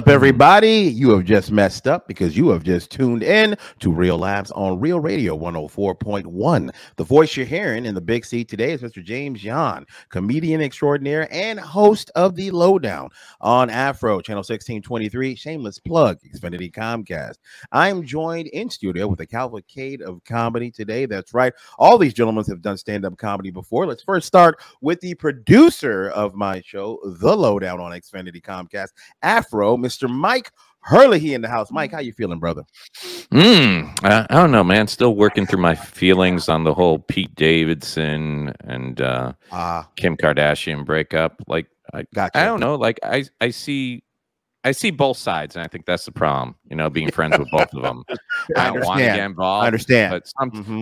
up, everybody? You have just messed up because you have just tuned in to Real Labs on Real Radio 104.1. The voice you're hearing in the big seat today is Mr. James Yan, comedian extraordinaire and host of The Lowdown on Afro, Channel 1623, shameless plug, Xfinity Comcast. I'm joined in studio with a cavalcade of comedy today. That's right. All these gentlemen have done stand-up comedy before. Let's first start with the producer of my show, The Lowdown on Xfinity Comcast, Afro, Mr. Mike Hurley in the house. Mike, how you feeling, brother? I don't know, man. Still working through my feelings on the whole Pete Davidson and Kim Kardashian breakup. Like, I don't know. Like, I see both sides, and I think that's the problem. You know, being friends with both of them. I don't want to get involved. I understand. But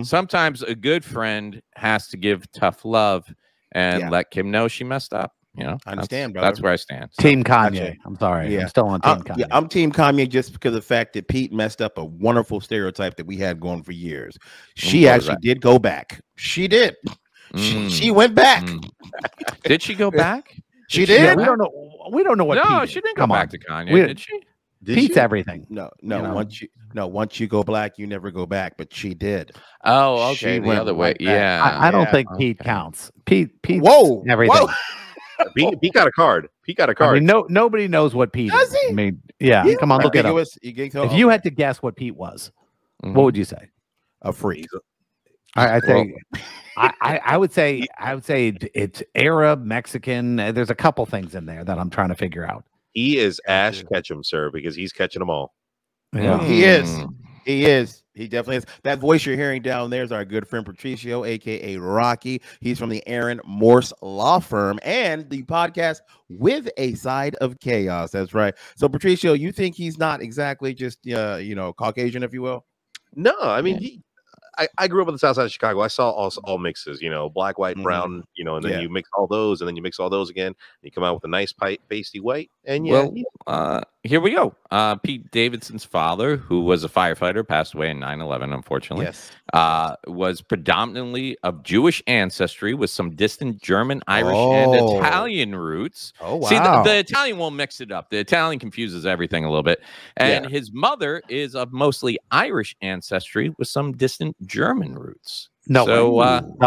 sometimes a good friend has to give tough love and let Kim know she messed up. You know, I understand, brother. That's where I stand. So, Team Kanye. I'm sorry. Yeah. I'm still on Team Kanye. Yeah, I'm Team Kanye just because of the fact that Pete messed up a wonderful stereotype that we had going for years. She actually did go back. She did. She went back. Did she go back? She did. Yeah, we don't know. We don't know what. No, Pete she didn't go back to Kanye. Did she? Pete's everything. No. Once you go black, you never go back. But she did. Oh, okay. The other way. Yeah. I don't think Pete counts. Pete's everything. Whoa. He got a card. He got a card. I mean, nobody knows what Pete is. I mean, yeah. Come on, look it up. If you had to guess what Pete was, what would you say? A freak. I would say it's Arab, Mexican. There's a couple things in there that I'm trying to figure out. He is Ash Ketchum, sir, because he's catching them all. Yeah. He is. He is. He definitely is. That voice you're hearing down there is our good friend Patricio, a.k.a. Rocky. He's from the Aaron Morse Law Firm and the podcast With a Side of Chaos. That's right. So, Patricio, you think he's not exactly just, Caucasian, if you will? No, I mean, I grew up on the south side of Chicago. I saw all mixes, black, white, brown, and then you mix all those, and then you mix all those again. And you come out with a nice pasty white. And here we go. Pete Davidson's father, who was a firefighter, passed away in 9/11, unfortunately. Yes. Was predominantly of Jewish ancestry with some distant German, Irish, and Italian roots. Oh, wow. See, the Italian won't mix it up. The Italian confuses everything a little bit. And his mother is of mostly Irish ancestry with some distant German roots. No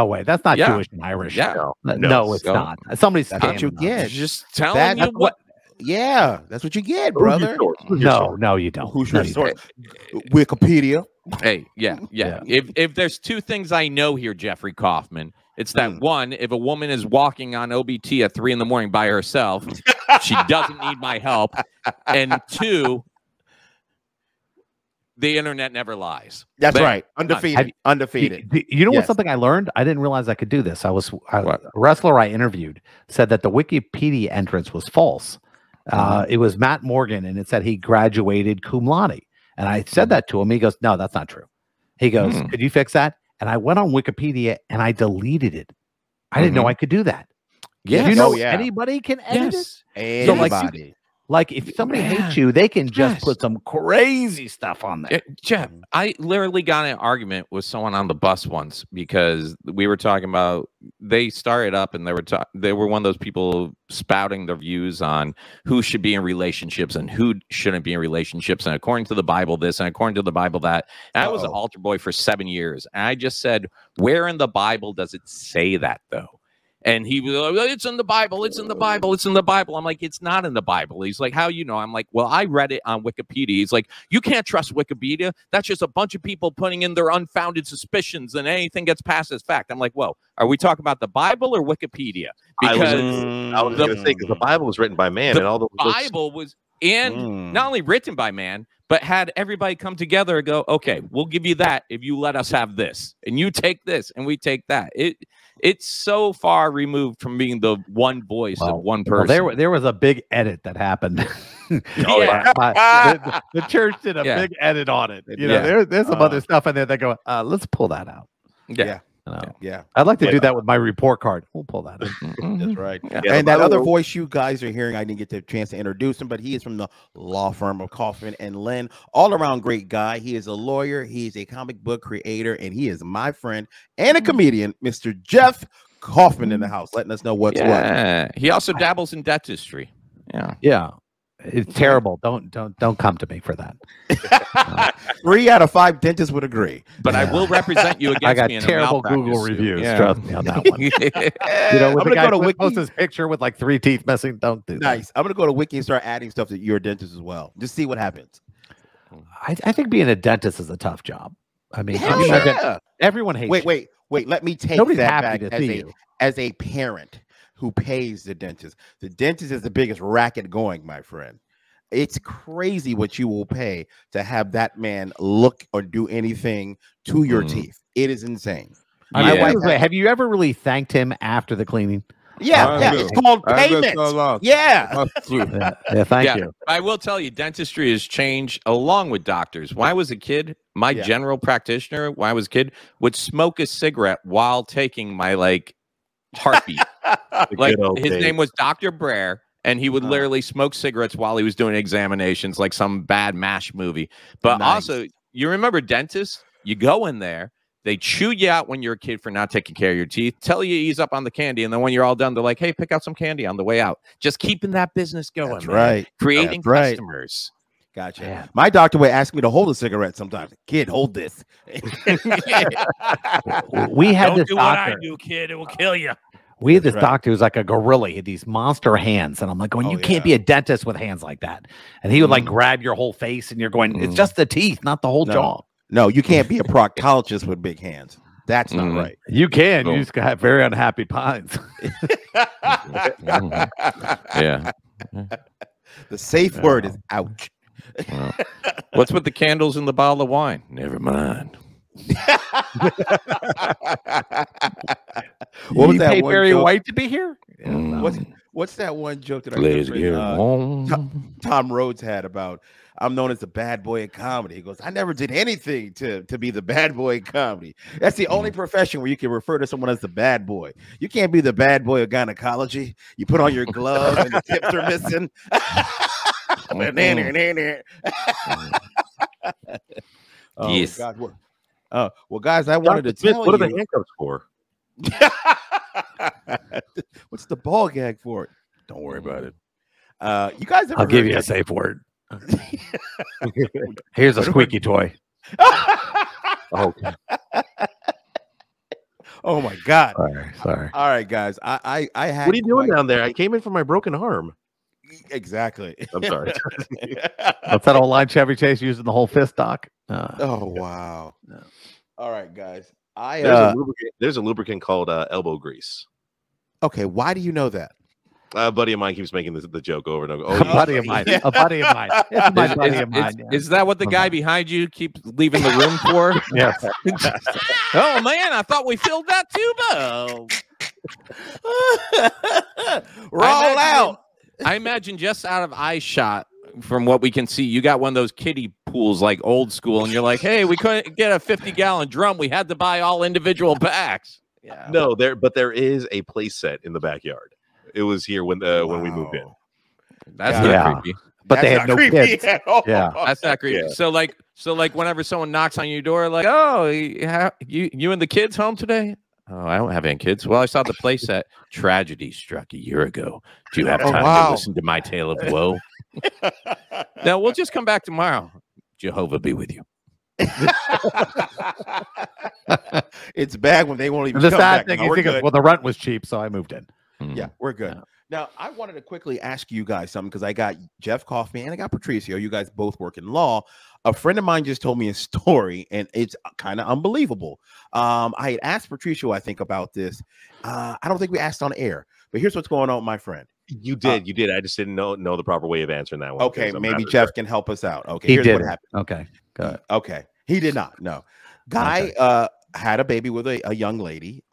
way. That's not Yeah. Jewish and Irish. Yeah. No, it's not. Somebody's That's what you get. Just telling you what. Yeah, that's what you get, brother. No, you don't. Who's your source? Wikipedia. Hey, yeah. If there's two things I know here, Jeffrey Kaufman, it's that one, if a woman is walking on OBT at 3 a.m. by herself, she doesn't need my help. And two, the internet never lies. That's right. Undefeated. You know what's something I learned? I didn't realize I could do this. A wrestler I interviewed said that the Wikipedia entrance was false. It was Matt Morgan, and it said he graduated cum laude. And I said that to him. He goes, "No, that's not true." He goes, "Could you fix that?" And I went on Wikipedia and I deleted it. I didn't know I could do that. Yes. You know, anybody can edit it. Anybody. Like if somebody hates you, they can just put some crazy stuff on there. Jeff, I literally got in an argument with someone on the bus once because we were talking about, they started up and they were one of those people spouting their views on who should be in relationships and who shouldn't be in relationships. And according to the Bible, this, and according to the Bible, that. And I was an altar boy for 7 years. And I just said, where in the Bible does it say that though? And he was like, it's in the Bible. It's in the Bible. It's in the Bible. I'm like, it's not in the Bible. He's like, how you know? I'm like, well, I read it on Wikipedia. He's like, you can't trust Wikipedia. That's just a bunch of people putting in their unfounded suspicions and anything gets passed as fact. I'm like, whoa, are we talking about the Bible or Wikipedia? Because I was going to say, because the Bible was written by man. The and all the Bible was, and not only written by man, but had everybody come together and go, okay, we'll give you that if you let us have this. And you take this and we take that. It's so far removed from being the one voice of one person. Well, there was a big edit that happened. The church did a big edit on it. You know, there's some other stuff in there that go, let's pull that out. Yeah. I'd like to do that with my report card. We'll pull that in. That's right. And that other voice you guys are hearing, I didn't get the chance to introduce him, but he is from the law firm of Kaufman and Lynn. All around great guy. He is a lawyer. He is a comic book creator, and he is my friend and a comedian, Mr. Jeff Kaufman in the house, letting us know what's what. He also dabbles in dentistry. Yeah. It's terrible. Don't come to me for that. 3 out of 5 dentists would agree. But I will represent you against I got me in a terrible malpractice Google suit. reviews. Yeah. Trust me on that one. You know, when I'm the gonna guy go to Wiki. posts his picture with like 3 teeth missing, don't do that. Nice. I'm gonna go to Wiki and start adding stuff that you're a dentist as well. Just see what happens. I think being a dentist is a tough job. I mean, Hell yeah. everyone hates you. Wait. Let me take Nobody's that happy back to see you. as a parent who pays the dentist. The dentist is the biggest racket going, my friend. It's crazy what you will pay to have that man look or do anything to your teeth. It is insane. My wife, have you ever really thanked him after the cleaning? Yeah, it's called payment. Yeah. Thank you. I will tell you, dentistry has changed along with doctors. When I was a kid, my general practitioner, when I was a kid, would smoke a cigarette while taking my heartbeat. His name was Dr. Brer, and he would literally smoke cigarettes while he was doing examinations, like some bad MASH movie. But also, you remember dentists? You go in there, they chew you out when you're a kid for not taking care of your teeth, tell you to ease up on the candy, and then when you're all done, they're like, hey, pick out some candy on the way out. Just keeping that business going. That's right. Creating customers. Gotcha. Man. My doctor would ask me to hold a cigarette sometimes. Kid, hold this. We had Don't this do doctor. what I do, kid. It will kill you. We had this doctor who's like a gorilla. He had these monster hands. And I'm like, you can't be a dentist with hands like that. And he would like grab your whole face and you're going, it's just the teeth, not the whole jaw. No, you can't be a proctologist with big hands. That's not right. You can. You just have very unhappy pines. Yeah. The safe word is ouch. What's with the candles in the bottle of wine? Never mind. What was that pay Barry White to be here? What's that one joke that Tom Rhodes had about I'm known as the bad boy of comedy? He goes, I never did anything to be the bad boy of comedy. That's the only profession where you can refer to someone as the bad boy. You can't be the bad boy of gynecology. You put on your glove and the tips are missing. Yes. God. Well, guys, I wanted to tell you. What are the handcuffs for? What's the ball gag for it? Don't worry about it. You guys ever I'll give you a safe word. Here's a squeaky toy. Okay. Oh my God. Sorry. All right, guys. I had. What are you doing down there? I came in for my broken arm. Exactly. I'm sorry. What's that old line Chevy Chase using the whole fist doc? Oh wow. No. All right, guys. There's a lubricant called elbow grease. Okay, why do you know that? A buddy of mine keeps making the joke over and over. A buddy of mine. It's my buddy of mine. Is that what the guy behind you keeps leaving the room for? Yes. Oh man, I thought we filled that tube up. Roll out. I imagine just out of eye shot, from what we can see, you got one of those kiddie pools like old school, and you're like, hey, we couldn't get a 50-gallon drum. We had to buy all individual packs. Yeah. No, there is a place set in the backyard. It was here when we moved in. That's not creepy. But they had no kids. Yeah, that's not creepy. Yeah. So like whenever someone knocks on your door, like, oh, you and the kids home today? Oh, I don't have any kids. Well, I saw the play set. Tragedy struck a year ago. Do you have time to listen to my tale of woe? Now we'll just come back tomorrow. Jehovah be with you. It's bad when they won't even. The come sad back. thing is, well, the rent was cheap, so I moved in. Yeah, we're good. Yeah. Now, I wanted to quickly ask you guys something because I got Jeff Kaufman and I got Patricio. You guys both work in law. A friend of mine just told me a story, and it's kind of unbelievable. I had asked Patricio, I think, about this. I don't think we asked on air, but here's what's going on, my friend. You did. I just didn't know the proper way of answering that one. Okay, maybe Jeff can help us out. Okay, here's what happened. Okay, good. Okay, he did not. No, guy had a baby with a young lady.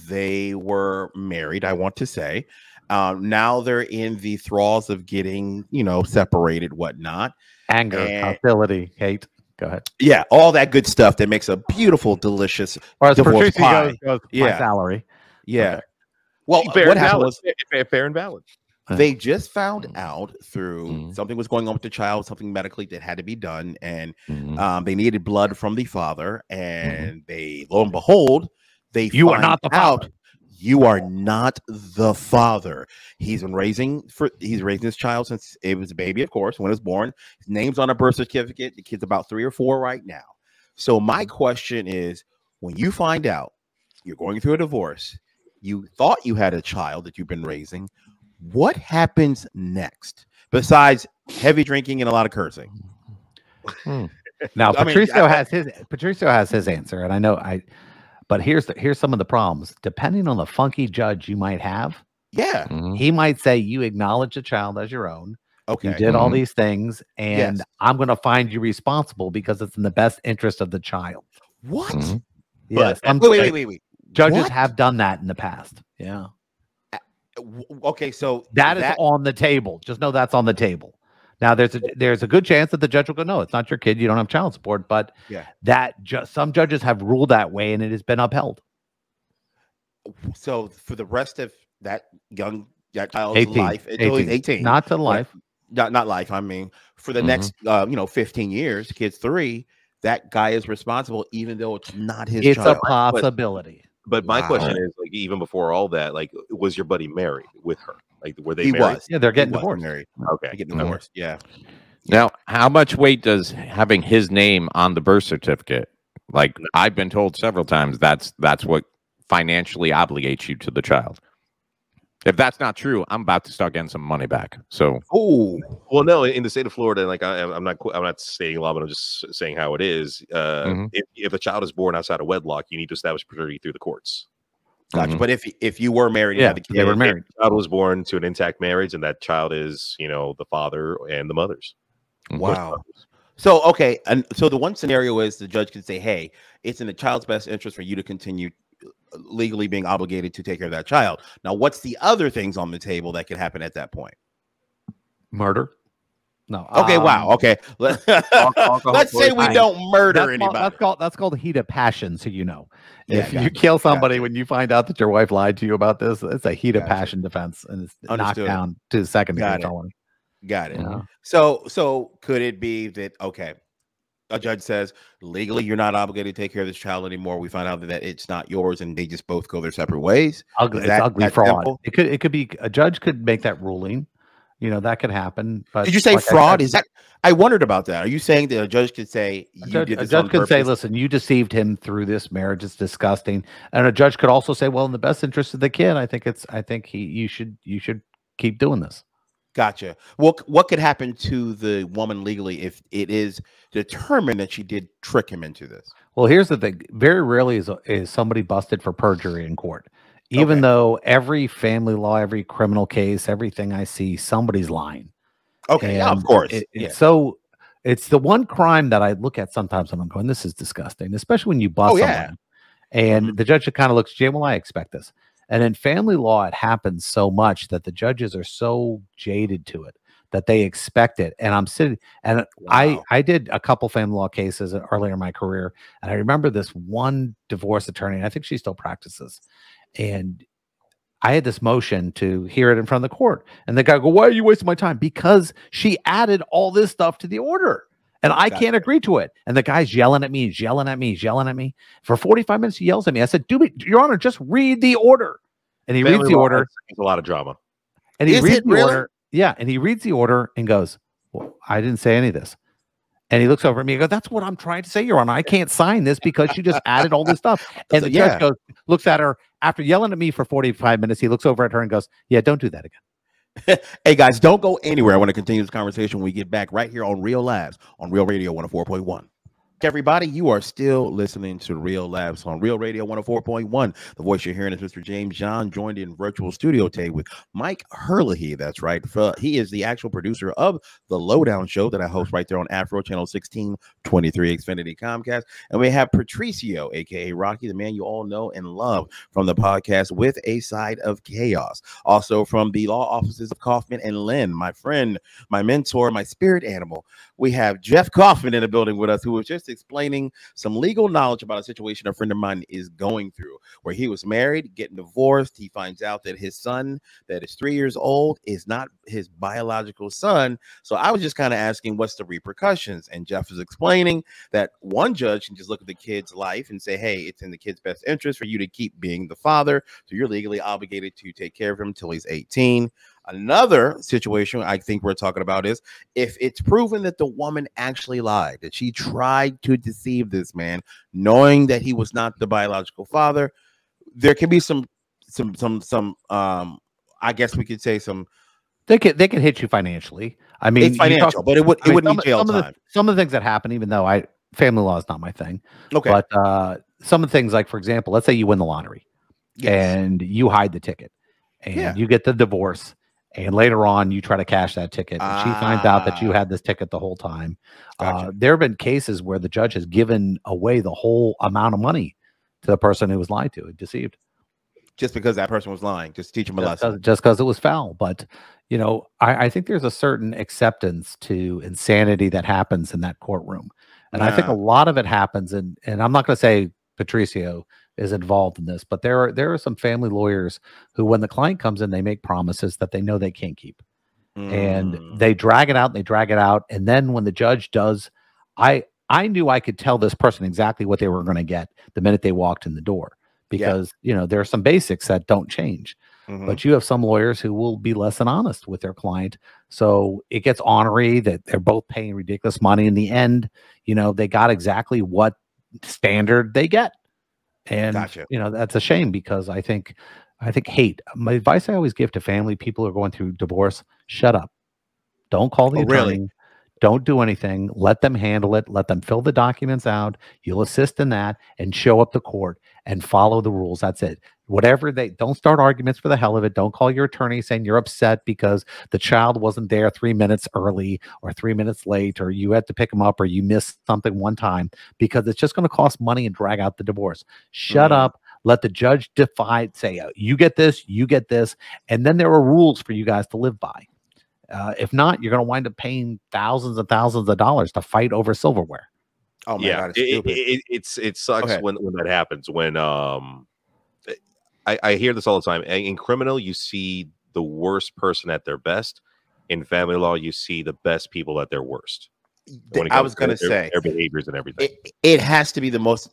They were married, I want to say. Now they're in the thralls of getting, separated, whatnot. Anger, hostility, hate. Go ahead. Yeah, all that good stuff that makes a beautiful, delicious divorce pie. Goes my salary. Yeah. Okay. Well, what happened was fair and valid. They just found out through something was going on with the child, something medically that had to be done, and they needed blood from the father. And they, lo and behold, you are not the father. You are not the father. He's raising this child since it was a baby, of course, when it was born. His name's on a birth certificate. The kid's about 3 or 4 right now. So my question is, when you find out you're going through a divorce, you thought you had a child that you've been raising, what happens next besides heavy drinking and a lot of cursing? Now, Patricio has his answer, and I know but here's some of the problems. Depending on the funky judge you might have, he might say you acknowledge the child as your own. Okay, you did all these things, and I'm going to find you responsible because it's in the best interest of the child. What? Yes. Wait. Judges have done that in the past. Yeah. Okay, so that is on the table. Just know that's on the table. Now, there's a good chance that the judge will go, no, it's not your kid. You don't have child support. But some judges have ruled that way, and it has been upheld. So for the rest of that child's life, until he's 18, not to life, not life. I mean, for the next 15 years, kid's 3, that guy is responsible, even though it's not his child. It's a possibility. But my question is, like, even before all that, like, was your buddy married with her? Like, were they he married? Was. Yeah, they're getting divorced. Married. Okay. They're getting divorced. Yeah. Now, how much weight does having his name on the birth certificate? Like, I've been told several times that's what financially obligates you to the child. If that's not true, I'm about to start getting some money back. So, well, no, in the state of Florida, like I'm not saying a lot, but I'm just saying how it is. If a child is born outside of wedlock, you need to establish paternity through the courts. Gotcha. But if you were married, and had the kid, they were married. The child was born to an intact marriage, and that child is, the father and the mother's. Wow. So okay, and so the one scenario is the judge can say, "Hey, it's in the child's best interest for you to continue legally being obligated to take care of that child." Now, what's the other things on the table that could happen at that point? Murder. No. Okay. Wow. Okay. Let's say we don't murder anybody. That's called heat of passion. So if you kill somebody when you find out that your wife lied to you about this, it's a heat of passion defense, and it's knocked down to the second degree felony. Got it. Yeah. So could it be that a judge says legally you're not obligated to take care of this child anymore? We find out that it's not yours, and they just both go their separate ways. It's ugly fraud. Simple? It could be a judge could make that ruling. That could happen. But did you say fraud? Is that? I wondered about that. Are you saying that a judge could say a judge could say, "Listen, you deceived him through this marriage. It's disgusting." And a judge could also say, "Well, in the best interest of the kid, I think you should keep doing this." Gotcha. Well, what could happen to the woman legally if it is determined that she did trick him into this? Well, here's the thing. Very rarely is somebody busted for perjury in court. Even though every family law, every criminal case, everything I see, somebody's lying. Okay, yeah, of course. So it's the one crime that I look at sometimes and I'm going, this is disgusting, especially when you bust someone. And the judge kind of looks, Jay, well, I expect this. And in family law, it happens so much that the judges are so jaded to it that they expect it. And I'm sitting, and I did a couple family law cases earlier in my career. And I remember this one divorce attorney, and I think she still practices. And I had this motion to hear it in front of the court. And the guy go, why are you wasting my time? Because she added all this stuff to the order. And I can't agree to it. And the guy's yelling at me. He's yelling at me. He's yelling at me. For 45 minutes, he yells at me. I said, Your Honor, just read the order. And he reads the order. It's a lot of drama. And he reads the order. Yeah. And he reads the order and goes, well, I didn't say any of this. And he looks over at me and goes, that's what I'm trying to say, Your Honor. I can't sign this because she just added all this stuff. And the judge looks at her after yelling at me for 45 minutes. He looks over at her and goes, yeah, don't do that again. Hey, guys, don't go anywhere. I want to continue this conversation when we get back right here on Real Labs on Real Radio 104.1. Everybody, you are still listening to Real Labs on Real Radio 104.1. The voice you're hearing is Mr. James John, joined in virtual studio today with Mike Herlihy. That's right. He is the actual producer of the Lowdown Show that I host right there on Afro Channel 1623 Xfinity Comcast. And we have Patricio, a.k.a. Rocky, the man you all know and love from the podcast With a Side of Chaos. Also from the law offices of Kaufman and Lynn, my friend, my mentor, my spirit animal. We have Jeff Kaufman in the building with us, who was just explaining some legal knowledge about a situation a friend of mine is going through, where he was married, getting divorced. He finds out that his son, that is 3 years old, is not his biological son. So I was just kind of asking, what's the repercussions? And Jeff is explaining that one judge can just look at the kid's life and say, hey, it's in the kid's best interest for you to keep being the father. So you're legally obligated to take care of him until he's 18. Another situation I think we're talking about is if it's proven that the woman actually lied, that she tried to deceive this man, knowing that he was not the biological father, there can be some I guess we could say some. They could hit you financially. I mean, it's financial, but it wouldn't be jail time. Some of the things that happen, even though family law is not my thing. Okay. But some of the things, like for example, let's say you win the lottery, and you hide the ticket, and you get the divorce, and later on you try to cash that ticket, and she finds out that you had this ticket the whole time. Gotcha. There have been cases where the judge has given away the whole amount of money to the person who was lied to and deceived. Just because that person was lying, just teach them a lesson. Just because it was foul. But, you know, I think there's a certain acceptance to insanity that happens in that courtroom. And I think a lot of it happens, and I'm not going to say Patricio is involved in this, but there are some family lawyers who, when the client comes in, they make promises that they know they can't keep. And they drag it out, and then when the judge does, I knew I could tell this person exactly what they were going to get the minute they walked in the door. Because, you know, there are some basics that don't change. But you have some lawyers who will be less than honest with their client. So it gets ornery that they're both paying ridiculous money. In the end, you know, they got exactly what standard they get. And, you know, that's a shame, because I think hate. My advice I always give to family people who are going through divorce: shut up. Don't call the attorney. Really? Don't do anything. Let them handle it. Let them fill the documents out. You'll assist in that, and show up to court and follow the rules. That's it. Whatever don't start arguments for the hell of it. Don't call your attorney saying you're upset because the child wasn't there 3 minutes early or 3 minutes late, or you had to pick them up, or you missed something one time, because it's just going to cost money and drag out the divorce. Shut up. Let the judge say, you get this, and then there are rules for you guys to live by. If not, you're going to wind up paying thousands and thousands of dollars to fight over silverware. Oh my God, it's stupid. It sucks when that happens. When I hear this all the time. In criminal, you see the worst person at their best. In family law, you see the best people at their worst. I was going to say their behaviors and everything. It has to be the most.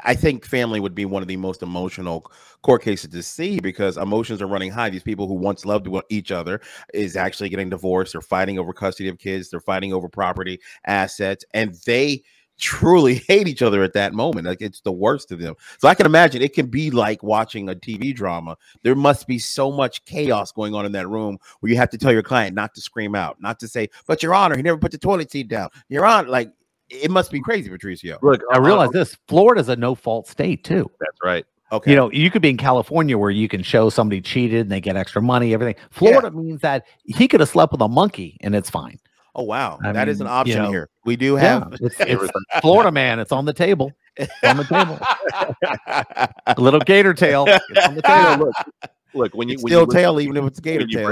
I think family would be one of the most emotional court cases to see, because emotions are running high. These people who once loved each other is actually getting divorced. They're fighting over custody of kids. They're fighting over property, assets, and they truly hate each other at that moment. Like, it's the worst of them. So I can imagine it can be like watching a TV drama. There must be so much chaos going on in that room where you have to tell your client not to scream out, not to say, "But Your Honor, he never put the toilet seat down." Your Honor, like, it must be crazy, Patricio. Look, I realize this. Florida's a no-fault state too. That's right. Okay. You know, you could be in California where you can show somebody cheated and they get extra money, everything. Florida means that he could have slept with a monkey and it's fine. Oh, wow. That is an option here. We do have it's Florida man. It's on the table. It's on the table. A little gator tail. It's on the table. Look, when you tail, even if it's gator tail.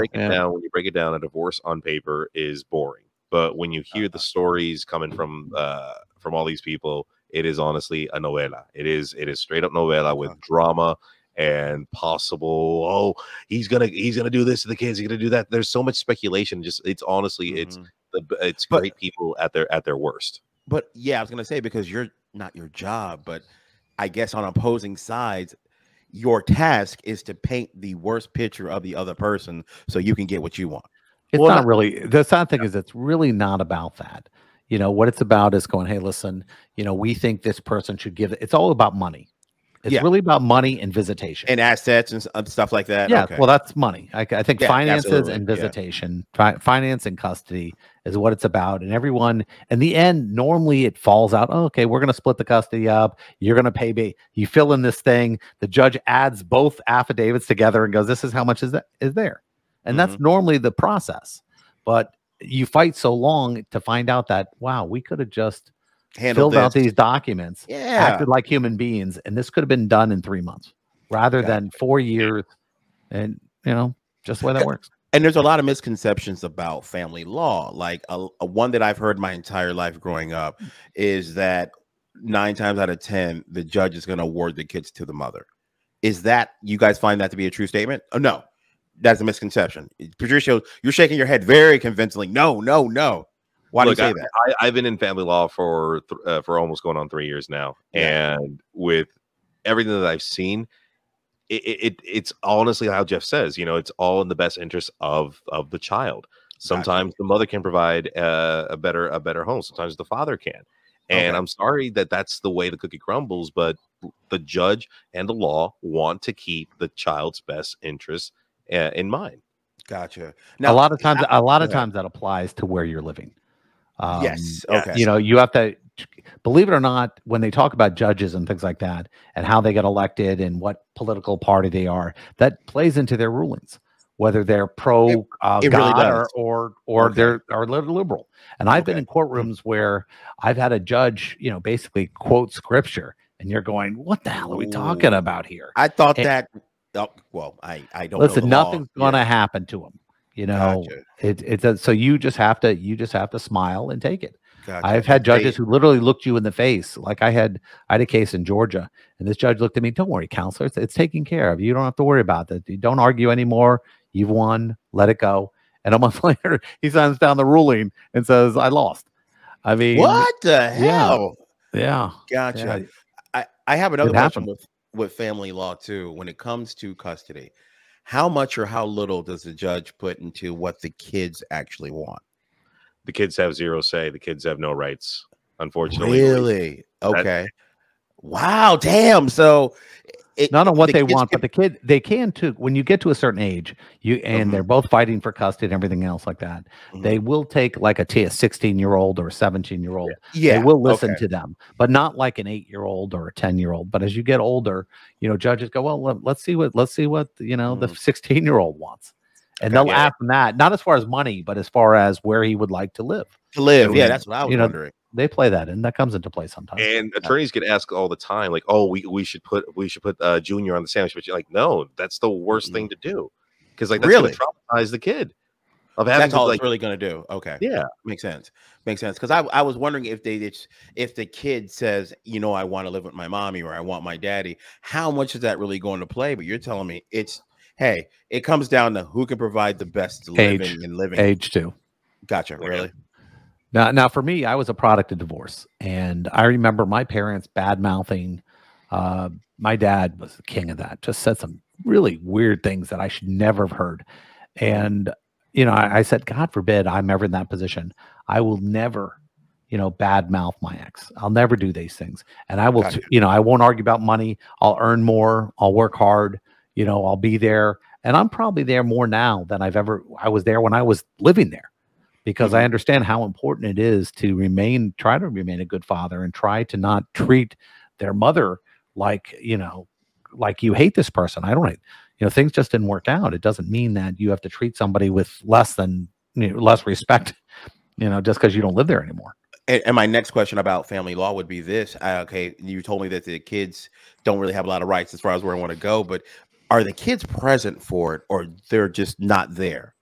When you break it down, a divorce on paper is boring. But when you hear the stories coming from all these people, it is honestly a novela. It is straight up novela with drama and possible. Oh, he's gonna do this to the kids. He's gonna do that. There's so much speculation. It's honestly, it's great people at their worst. But yeah, I was gonna say, because you're not your job, but I guess on opposing sides, your task is to paint the worst picture of the other person so you can get what you want. It's not really. The sad thing is, it's really not about that. You know, what it's about is going, hey, listen, you know, we think this person should give it. It's all about money. It's really about money and visitation and assets and stuff like that. Yeah, well, that's money. I think finances and visitation, finance and custody is what it's about. And everyone, in the end, normally it falls out. Oh, okay, we're going to split the custody up. You're going to pay. You fill in this thing. The judge adds both affidavits together and goes, "This is how much is there," and that's normally the process. But you fight so long to find out that, wow, we could have just filled out these documents, acted like human beings, and this could have been done in 3 months rather than 4 years. And, you know, just the way that works. And there's a lot of misconceptions about family law. Like a one that I've heard my entire life growing up is that 9 times out of 10, the judge is going to award the kids to the mother. Is that, you guys find that to be a true statement? Oh, no, that's a misconception. Patricia, you're shaking your head very convincingly. No, no, no. Why do you say that? I've been in family law for almost going on 3 years now, and with everything that I've seen, it's honestly how Jeff says. It's all in the best interest of the child. Sometimes the mother can provide a better home. Sometimes the father can. And I'm sorry that that's the way the cookie crumbles, but the judge and the law want to keep the child's best interest in mind. Gotcha. Now, a lot of times that applies to where you're living. Yes. Okay. You have to, believe it or not, when they talk about judges and things like that and how they get elected and what political party they are, that plays into their rulings, whether they're pro God really or they're liberal. And I've been in courtrooms where I've had a judge, basically quote scripture, and you're going, "What the hell are we talking about here?" I thought that. I don't listen. know Nothing's going to happen to him. It's so you just have to smile and take it. Gotcha. I've had judges who literally looked you in the face. Like I had a case in Georgia, and this judge looked at me. "Don't worry, counselor. It's taken care of. You don't have to worry about that. You don't argue anymore. You've won. Let it go." And a month later, he signs down the ruling and says, "I lost." I mean, what the hell? Yeah. Gotcha. Yeah. I have another question with family law too. When it comes to custody, how much or how little does the judge put into what the kids actually want? The kids have zero say. The kids have no rights, unfortunately. Really? Okay. Wow. Damn. So not on what they want, but they can too. When you get to a certain age, they're both fighting for custody and everything else like that. They will take like a 16-year-old or a 17-year-old. Yeah. They will listen to them, but not like an 8-year-old or a 10-year-old. But as you get older, judges go, "Well, let's see what the 16-year-old wants." And they'll ask them that, not as far as money, but as far as where he would like to live. Yeah, that's what I was wondering. They play that, and that comes into play sometimes. And attorneys get asked all the time, like, "Oh, we should put Junior on the sandwich," but you're like, "No, that's the worst thing to do," because that's going to traumatize the kid. That's all it's really going to do. Okay, yeah, makes sense. Because I was wondering if the kid says, "I want to live with my mommy" or "I want my daddy," how much is that really going to play? But you're telling me hey, it comes down to who can provide the best living. Age too. Gotcha. Really. Now, for me, I was a product of divorce, and I remember my parents bad-mouthing. My dad was the king of that. Just said some really weird things that I should never have heard. And I said, God forbid I'm ever in that position. I will never, bad-mouth my ex. I'll never do these things, and I will. I won't argue about money. I'll earn more. I'll work hard. I'll be there, and I'm probably there more now than I was there when I was living there. Because I understand how important it is to try to remain a good father and try to not treat their mother like you hate this person. I don't, things just didn't work out. It doesn't mean that you have to treat somebody with less respect, just because you don't live there anymore. And my next question about family law would be this. Okay, you told me that the kids don't really have a lot of rights as far as where I want to go, but are the kids present for it, or they're just not there?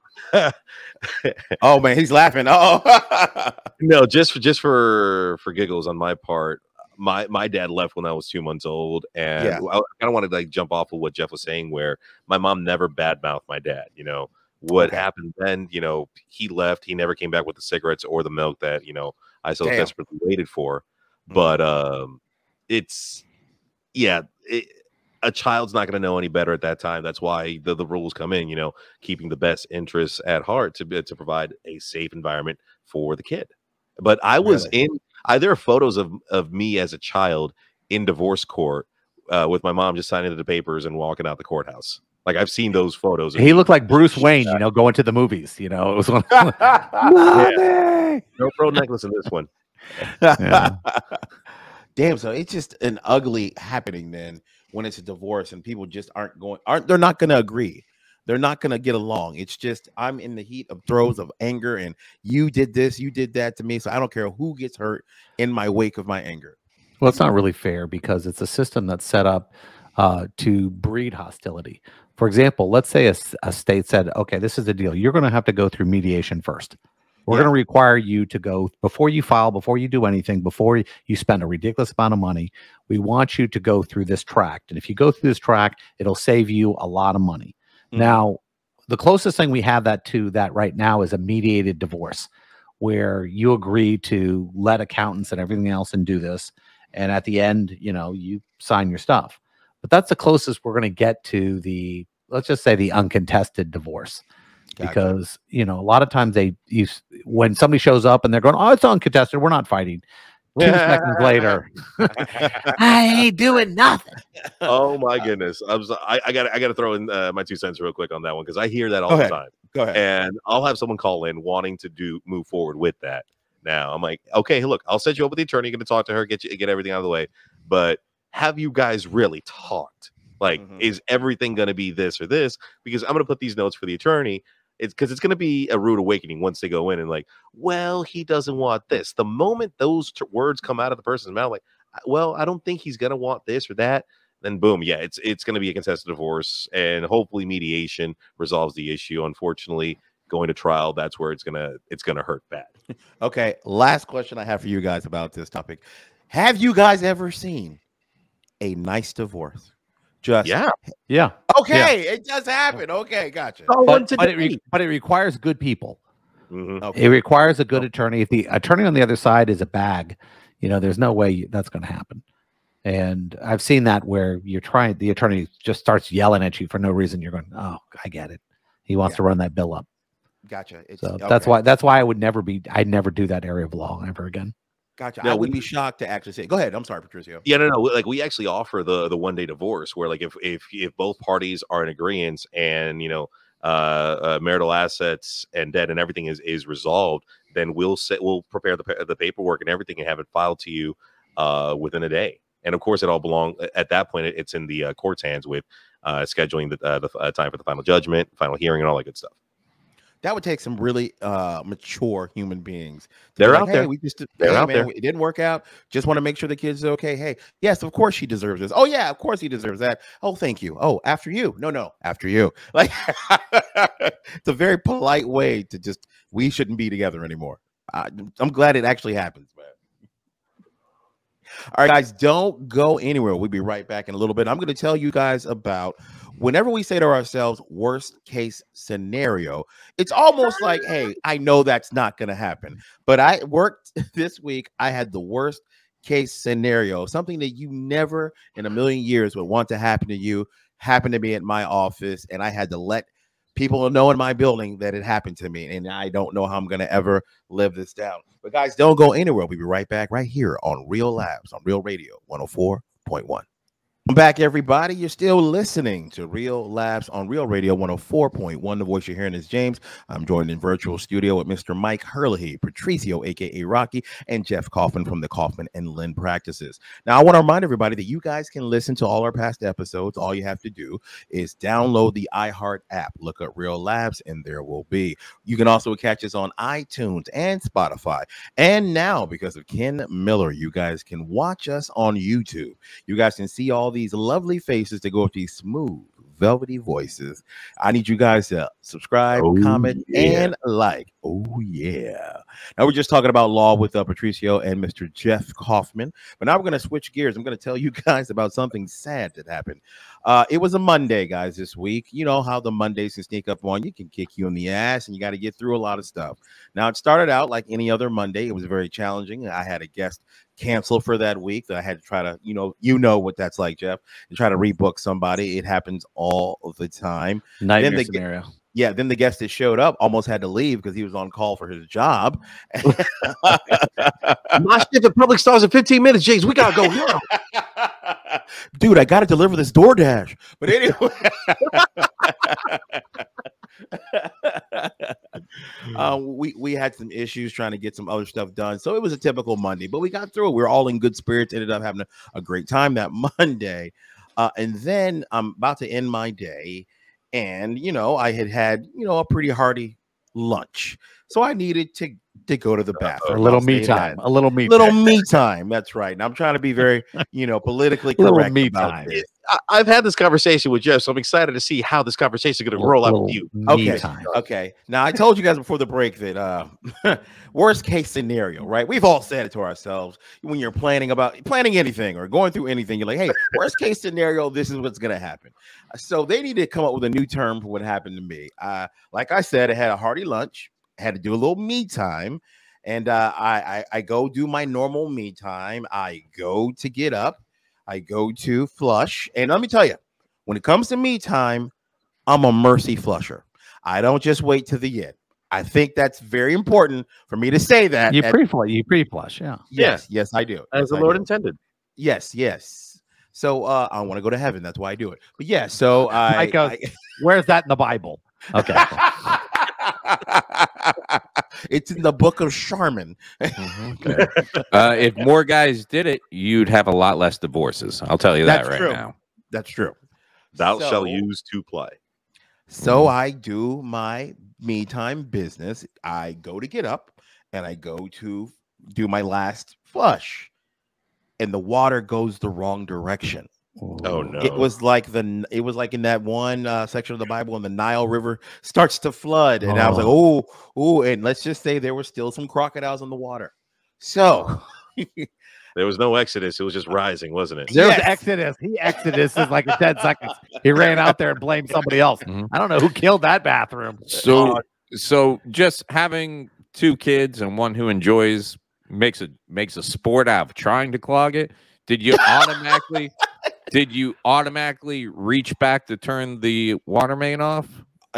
Oh man, he's laughing. Oh no, just for giggles on my part. My dad left when I was 2 months old, and I kind of wanted to jump off of what Jeff was saying, where my mom never badmouthed my dad. What happened then? He left. He never came back with the cigarettes or the milk that I so desperately waited for. But a child's not going to know any better at that time. That's why the rules come in, keeping the best interests at heart to provide a safe environment for the kid. But I was there are photos of me as a child in divorce court with my mom just signing the papers and walking out the courthouse. Like, I've seen those photos. He looked like Bruce Wayne, going to the movies. It was one. No pearl necklace in this one. Damn. So it's just an ugly happening then. When it's a divorce and people just they're not going to agree. They're not going to get along. It's just, I'm in the heat of throes of anger, and you did this, you did that to me. So I don't care who gets hurt in my wake of my anger. Well, it's not really fair because it's a system that's set up to breed hostility. For example, let's say a state said, okay, this is the deal. You're going to have to go through mediation first. We're going to require you to go before you file, before you do anything, before you spend a ridiculous amount of money. We want you to go through this tract. And if you go through this tract, it'll save you a lot of money. Now, the closest thing we have to that right now is a mediated divorce, where you agree to let accountants and everything else and do this. And at the end, you sign your stuff. But that's the closest we're going to get to let's just say the uncontested divorce. Gotcha. Because, a lot of times when somebody shows up and they're going, oh, it's uncontested, we're not fighting. 2 seconds later, I ain't doing nothing. Oh my goodness. I gotta throw in my 2 cents real quick on that one, because I hear that all the time. Go ahead. And I'll have someone call in wanting to move forward with that. Now I'm like, okay, look, I'll set you up with the attorney, you're gonna talk to her, get everything out of the way. But have you guys really talked? Like, is everything gonna be this or this? Because I'm gonna put these notes for the attorney. It's because it's going to be a rude awakening once they go in and like, well, he doesn't want this. The moment those words come out of the person's mouth, like, well, I don't think he's going to want this or that. Then boom, yeah, it's going to be a contested divorce, and hopefully mediation resolves the issue. Unfortunately, going to trial, that's where it's gonna hurt bad. Okay, last question I have for you guys about this topic: have you guys ever seen a nice divorce? Yeah. Okay, it does happen. Okay, gotcha. But it requires good people. Okay. It requires a good attorney. If the attorney on the other side is a bag, there's no way that's going to happen. And I've seen that where the attorney just starts yelling at you for no reason. You're going, oh, I get it. He wants to run that bill up. Gotcha. That's why I'd never do that area of law ever again. Gotcha. No, I would be shocked to actually say. Go ahead. I'm sorry, Patricio. Yeah, no. Like, we actually offer the 1-day divorce, where like if both parties are in agreement and marital assets and debt and everything is resolved, then we'll prepare the paperwork and everything and have it filed to you within a day. And of course, it all belongs at that point. It's in the court's hands with scheduling the time for the final judgment, final hearing, and all that good stuff. That would take some really mature human beings. They're like, out there. They're out there. It didn't work out. Just want to make sure the kids are okay. Hey, yes, of course she deserves this. Oh yeah, of course he deserves that. Oh, thank you. Oh, after you. No, after you. Like, it's a very polite way to just, we shouldn't be together anymore. I'm glad it actually happens, man. All right, guys, don't go anywhere. We'll be right back in a little bit. I'm going to tell you guys about, whenever we say to ourselves, worst case scenario, it's almost like, hey, I know that's not going to happen. But I worked this week. I had the worst case scenario, something that you never in a million years would want to happen to you, happened to me at my office. And I had to let people know in my building that it happened to me. And I don't know how I'm going to ever live this down. But guys, don't go anywhere. We'll be right back right here on Real Labs on Real Radio 104.1. I'm back, everybody. You're still listening to Real Labs on Real Radio 104.1. The voice you're hearing is James. I'm joined in virtual studio with Mr. Mike Herlihy, Patricio, a.k.a. Rocky, and Jeff Kaufman from the Kaufman and Lynn practices. Now, I want to remind everybody that you guys can listen to all our past episodes. All you have to do is download the iHeart app. Look up Real Labs, and there will be. You can also catch us on iTunes and Spotify. And now, because of Ken Miller, you guys can watch us on YouTube. You guys can see all these lovely faces to go with these smooth, velvety voices. I need you guys to subscribe, comment, and like. Oh, yeah. Now, we're just talking about law with Patricio and Mr. Jeff Kaufman. But now we're going to switch gears. I'm going to tell you guys about something sad that happened. It was a Monday, guys, this week. You know how the Mondays can sneak up on you, can kick you in the ass, and you got to get through a lot of stuff. Now, it started out like any other Monday. It was very challenging. I had a guest cancel for that week that I had to try to, you know what that's like, Jeff, and try to rebook somebody. It happens all the time. Nightmare scenario. Yeah, then the guest that showed up almost had to leave because he was on call for his job. My shift at Public Stars in 15 minutes, James. We gotta go now. Dude, I gotta deliver this DoorDash. But anyway. We had some issues trying to get some other stuff done. So it was a typical Monday, but we got through it. We were all in good spirits, ended up having a great time that Monday. And then I'm about to end my day. And, I had a pretty hearty lunch. So I needed to go to the bathroom. A little I'll me say time. that. A little me Little time. me time. That's right. And I'm trying to be very, politically Little correct me about time. this. I've had this conversation with Jeff, so I'm excited to see how this conversation is going to roll out with you. Me time. Okay. Now I told you guys before the break that worst case scenario, right? We've all said it to ourselves when you're planning anything or going through anything. You're like, hey, worst case scenario, this is what's going to happen. So they need to come up with a new term for what happened to me. Like I said, I had a hearty lunch, had to do a little me time. And I go do my normal me time. I go to get up. I go to flush. And let me tell you, when it comes to me time, I'm a mercy flusher. I don't just wait to the end. I think that's very important for me to say that. You pre-flush, yeah. Yes, I do. As the Lord intended. Yes. So I want to go to heaven. That's why I do it. But yeah, so Mike goes, where's that in the Bible? Okay. It's in the book of Charmin. Okay. If more guys did it, you'd have a lot less divorces. I'll tell you that right now. That's true. Thou shall use to play. So I do my me time business. I go to get up and I go to do my last flush, and the water goes the wrong direction. Oh no! It was like in that one section of the Bible when the Nile River starts to flood, and I was like, oh, and let's just say there were still some crocodiles in the water. So there was no Exodus; it was just rising, wasn't it? There was Exodus. He Exodus is like 10 seconds. He ran out there and blamed somebody else. I don't know who killed that bathroom. So just having two kids and one who enjoys makes a sport out of trying to clog it. Did you automatically reach back to turn the water main off?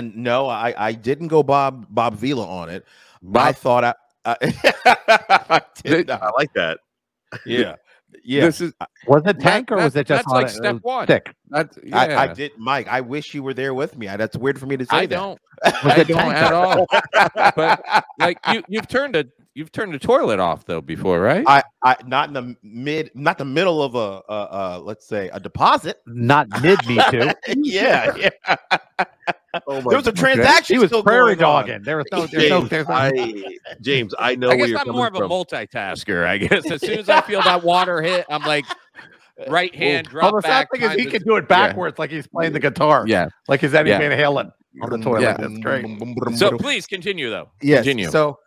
No, I didn't go Bob Vila on it. I thought I did not. I like that. Yeah. Was it tank or was it just that's like step one? Stick? I did, Mike. I wish you were there with me. That's weird for me to say. I don't at all. But like you've turned the toilet off though before, right? I not in the middle of a let's say a deposit. Not mid me too. yeah. Oh there was a transaction. He was prairie dogging. There was no. James, I know. I guess I'm more of a multitasker. I guess as soon as I feel that water hit, I'm like right hand drop the back. sad thing is he can do it backwards, like he's playing the guitar. Yeah, like he's Eddie Van Halen on the toilet. Yeah. That's great. So please continue though. Yes. Continue. So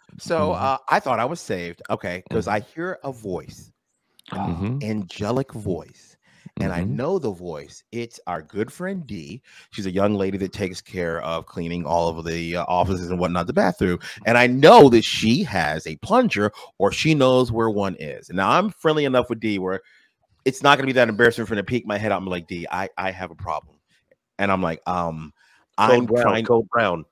I thought I was saved. Okay, because I hear a voice, an angelic voice. And I know the voice. It's our good friend D. She's a young lady that takes care of cleaning all of the offices and whatnot, the bathroom. And I know that she has a plunger or she knows where one is. And now I'm friendly enough with D where it's not going to be that embarrassing for her to peek my head out and be like, D, I have a problem. And I'm like, Code Brown.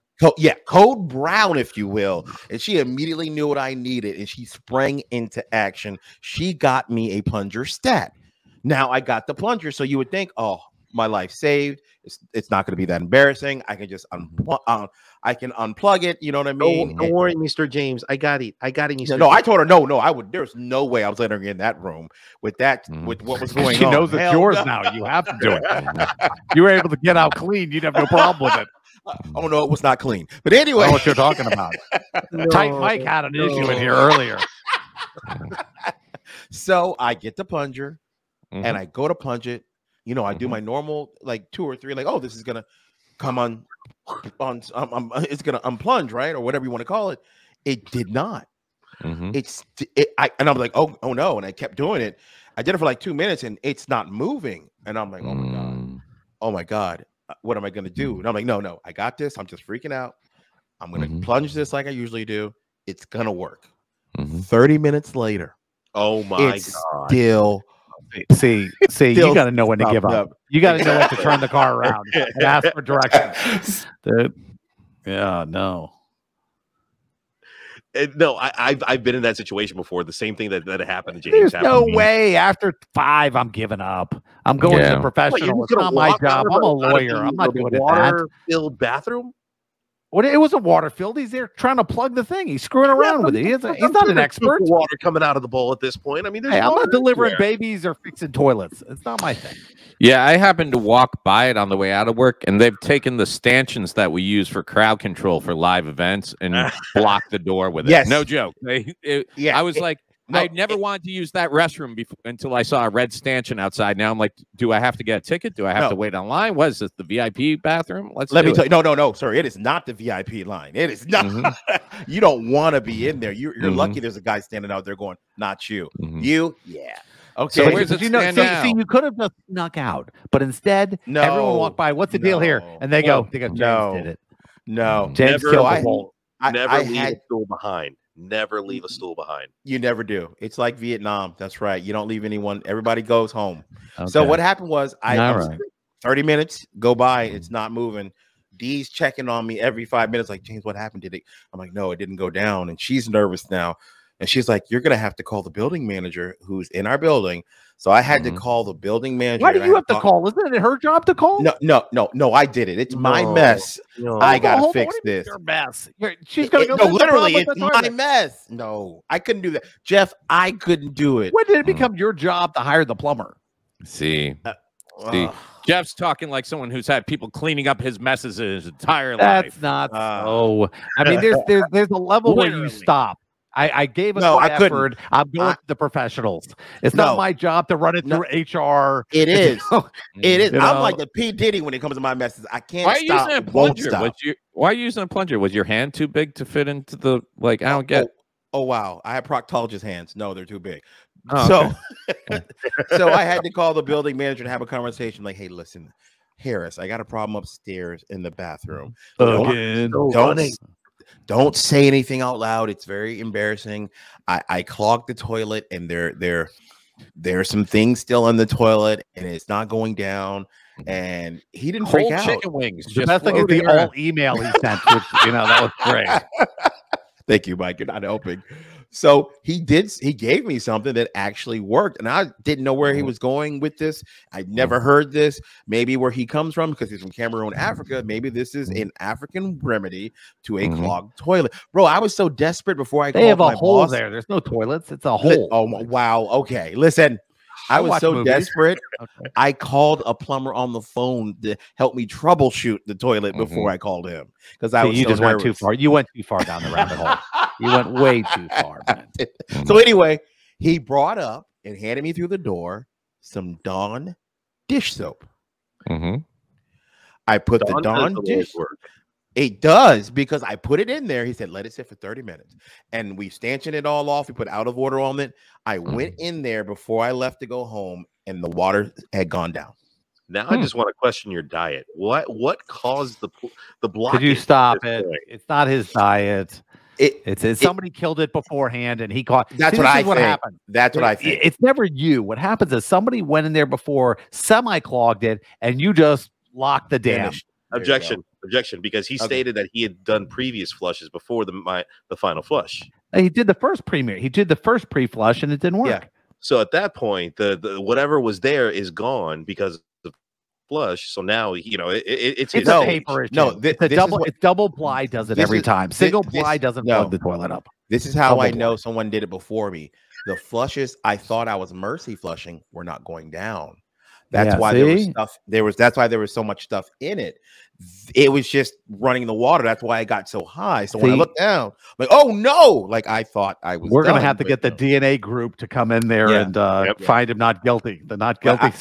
Code Brown, if you will. And she immediately knew what I needed and she sprang into action. She got me a plunger stat. Now I got the plunger, so you would think, oh, my life saved. It's not going to be that embarrassing. I can just unplug it. You know what I mean? Don't worry, Mr. James. I got it. Mr. No, I told her no. I would. There's no way I was letting her in that room with that. With what was going on. She knows it's yours now. You have to do it. You were able to get out clean. You'd have no problem with it. Oh no, it was not clean. But anyway, I know what you're talking about. Tight Mike had an issue in here earlier. So I get the plunger. And I go to plunge it, I do my normal like 2 or 3, like, oh, this is gonna come on, it's gonna unplunge, right, or whatever you want to call it. It did not. And I'm like, oh no, and I kept doing it. I did it for like 2 minutes, and it's not moving. And I'm like, oh my god, what am I gonna do? And I'm like, no, I got this. I'm just freaking out. I'm gonna plunge this like I usually do. It's gonna work. 30 minutes later, oh my god, still. See, you got to know when to give up. You got to know when to turn the car around and ask for directions. Yeah, no. No, I've been in that situation before. The same thing that happened to James. There's no way. After 5, I'm giving up. I'm going to the professional. It's not my job. I'm a lawyer. I'm not doing it. Water-filled bathroom. What? It wasn't water filled. He's there trying to plug the thing. He's screwing around with it. He's not an expert. Water coming out of the bowl at this point. I mean, there's I'm water not delivering everywhere. babies or fixing toilets. It's not my thing. Yeah, I happened to walk by it on the way out of work, and they've taken the stanchions that we use for crowd control for live events and blocked the door with it. Yes. No joke. Yeah, I was like, I never wanted to use that restroom until I saw a red stanchion outside. Now I'm like, do I have to get a ticket? Do I have to wait online? What is this, the VIP bathroom? Let me tell you. No, sir. It is not the VIP line. It is not. You don't want to be in there. You're lucky there's a guy standing out there going, not you. You, yeah. Okay. So where's it stand now? See, you could have just snuck out, but instead, everyone walked by. What's the deal here? And they go, James did it. No. James killed the bowl. Never leave a stool behind. Never leave a stool behind. You never do. It's like Vietnam. That's right. You don't leave anyone. Everybody goes home. Okay. So what happened was 30 minutes go by. It's not moving. Dee's checking on me every 5 minutes. Like, James, what happened? Did it? I'm like, no, it didn't go down. And she's nervous now. And she's like, you're going to have to call the building manager who's in our building. So I had to call the building manager. Why do you have to call? Isn't it her job to call? No, I did it. It's my mess. No. I got to fix this. Your mess. She's going to go. No, literally, it's my mess. No, I couldn't do that. Jeff, I couldn't do it. When did it become your job to hire the plumber? See, Jeff's talking like someone who's had people cleaning up his messes his entire life. That's not so. I mean, there's a level where you stop. I gave us my effort. I'm going with the professionals. It's not my job to run it through HR. It is. It is. I'm like the P. Diddy when it comes to my messes. I can't stop. Why are you using a plunger? Why are you using a plunger? Was your hand too big to fit into the, like, I don't get. Oh, wow. I have proctologist hands. No, they're too big. Oh, So I had to call the building manager and have a conversation like, hey, listen, Harris, I got a problem upstairs in the bathroom. Don't say anything out loud. It's very embarrassing. I clogged the toilet, and there's some things still in the toilet, and it's not going down. And he didn't freak out. Chicken wings. The best thing is the all email he sent, which, that was great. Thank you, Mike. You're not helping. So he gave me something that actually worked. And I didn't know where he was going with this. I'd never heard this. Maybe where he comes from, because he's from Cameroon, Africa. Maybe this is an African remedy to a clogged toilet. Bro, I was so desperate before I called my boss. They have a hole there. There's no toilets. It's a hole. Oh, wow. Okay. Listen. I was so desperate. I called a plumber on the phone to help me troubleshoot the toilet before I called him, because I was you just went too far. You went too far down the rabbit hole. You went way too far, man. So anyway, he brought up and handed me through the door some Dawn dish soap. I put the Dawn dish. It does, because I put it in there. He said, let it sit for 30 minutes. And we stanchioned it all off. We put out of order on it. I went in there before I left to go home, and the water had gone down. Now I just want to question your diet. What caused the block? Could you stop it? It's not his diet. It's somebody killed it beforehand, and he caught. That's what I think. Happened. That's what I think. It's never you. What happens is somebody went in there before, semi-clogged it, and you just locked the dam. Objection, because he stated that he had done previous flushes before the final flush. He did the first premiere. He did the first pre-flush, and it didn't work. Yeah. So at that point, the whatever was there is gone because of the flush. So now it's a paper issue. No, it's double ply does it every time. Single ply doesn't plug the toilet up. This is how I know someone did it before me. The flushes I thought I was mercy flushing were not going down. That's why there was stuff. That's why there was so much stuff in it. It was just running the water. That's why it got so high. So when I looked down, I'm like, oh no! Like I thought I was. We're gonna have to get the DNA group to come in there and find him not guilty. The not guilty.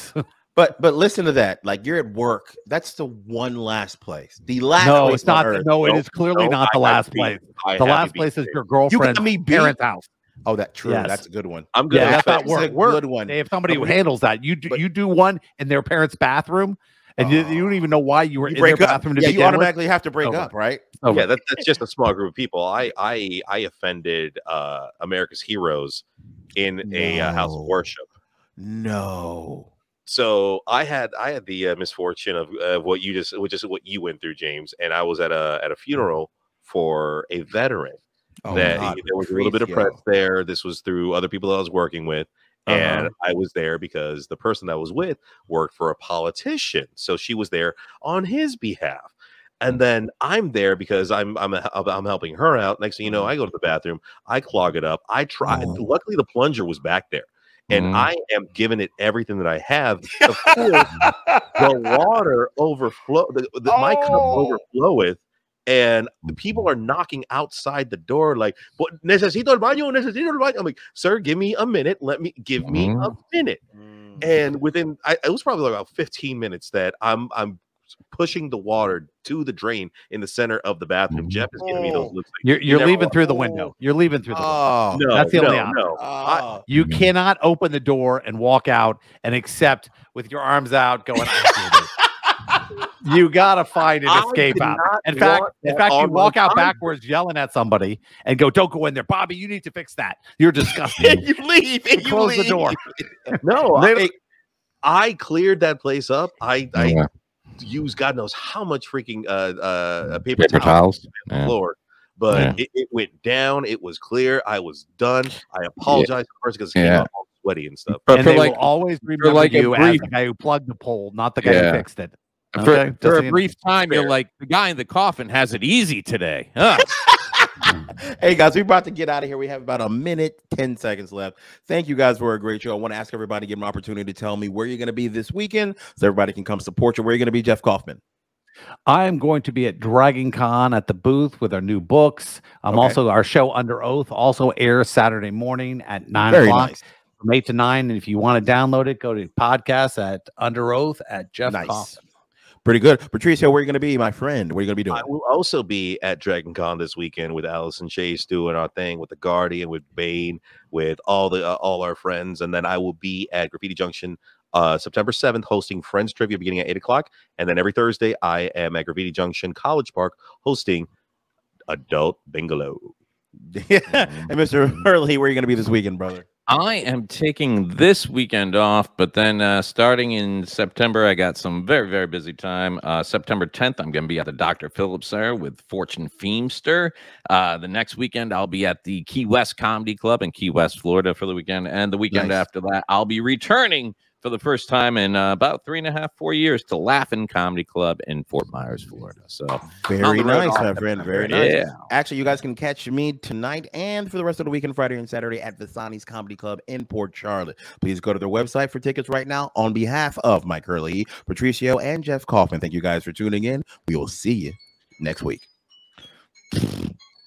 But listen to that. Like, you're at work. That's the one last place. The last. No, place it's not. No, it is clearly not the last place. The last place is your girlfriend's parents' house. Oh, that's true. Yes. That's a good one. I'm good. Yeah, that's not work. Good one. They have somebody who handles that. You do one in their parents' bathroom, and you don't even know why you were in their bathroom. You automatically have to break up, right? Yeah, that's just a small group of people. I offended America's heroes in a house of worship. No. So I had the misfortune of what you went through, James, and I was at a funeral for a veteran. There was a little bit of press there. This was through other people that I was working with. And I was there because the person that I was with worked for a politician. So she was there on his behalf. And then I'm there because I'm helping her out. Next thing you know, I go to the bathroom, I clog it up. I try. Luckily, the plunger was back there, and I am giving it everything that I have. Of course, the water overflow. My cup overfloweth, and the people are knocking outside the door like, "Necesito el baño, necesito el baño." I'm like, "Sir, give me a minute. Give me a minute." And within, it was probably like about 15 minutes that I'm pushing the water to the drain in the center of the bathroom. Jeff is giving me those looks. Like, you're leaving through the window. You're leaving through the window. No, that's the only option. No. You cannot open the door and walk out and accept with your arms out going. You gotta find an escape out. In fact, you walk out backwards, yelling at somebody, and go, "Don't go in there, Bobby. You need to fix that. You're disgusting." You leave. And you close the door. No, I cleared that place up. I used God knows how much freaking paper towels on the floor, but it went down. It was clear. I was done. I apologized first because it came out all sweaty and stuff. But they will always remember you as the guy who plugged the pole, not the guy who fixed it. Okay? For a brief time, you're like, the guy in the coffin has it easy today. Hey, guys, we're about to get out of here. We have about a minute, 10 seconds left. Thank you guys for a great show. I want to ask everybody to give them an opportunity to tell me where you're going to be this weekend so everybody can come support you. Where are you going to be, Jeff Kaufman? I am going to be at Dragon Con at the booth with our new books. Also, our show Under Oath also airs Saturday morning at 9 o'clock. Nice. From 8 to 9. And if you want to download it, go to podcast at Under Oath at Jeff Kaufman. Pretty good. Patricio, where are you going to be, my friend? What are you going to be doing? I will also be at Dragon Con this weekend with Allison Chase doing our thing with the Guardian, with Bane, with all our friends. And then I will be at Graffiti Junction September 7th hosting Friends Trivia beginning at 8 o'clock. And then every Thursday, I am at Graffiti Junction College Park hosting Adult Bingalow. And Mr. Hurley, where are you going to be this weekend, brother? I am taking this weekend off, but then starting in September, I got some very, very busy time. September 10th, I'm going to be at the Dr. Phillips there with Fortune Feemster. The next weekend, I'll be at the Key West Comedy Club in Key West, Florida for the weekend. And the weekend after that, I'll be returning for the first time in about 3.5, 4 years to Laugh-In Comedy Club in Fort Myers, Florida. So very nice, my friend. Very nice. Actually, you guys can catch me tonight and for the rest of the weekend, Friday and Saturday at Visani's Comedy Club in Port Charlotte. Please go to their website for tickets right now. On behalf of Mike Hurley, Patricio, and Jeff Kaufman, thank you guys for tuning in. We will see you next week.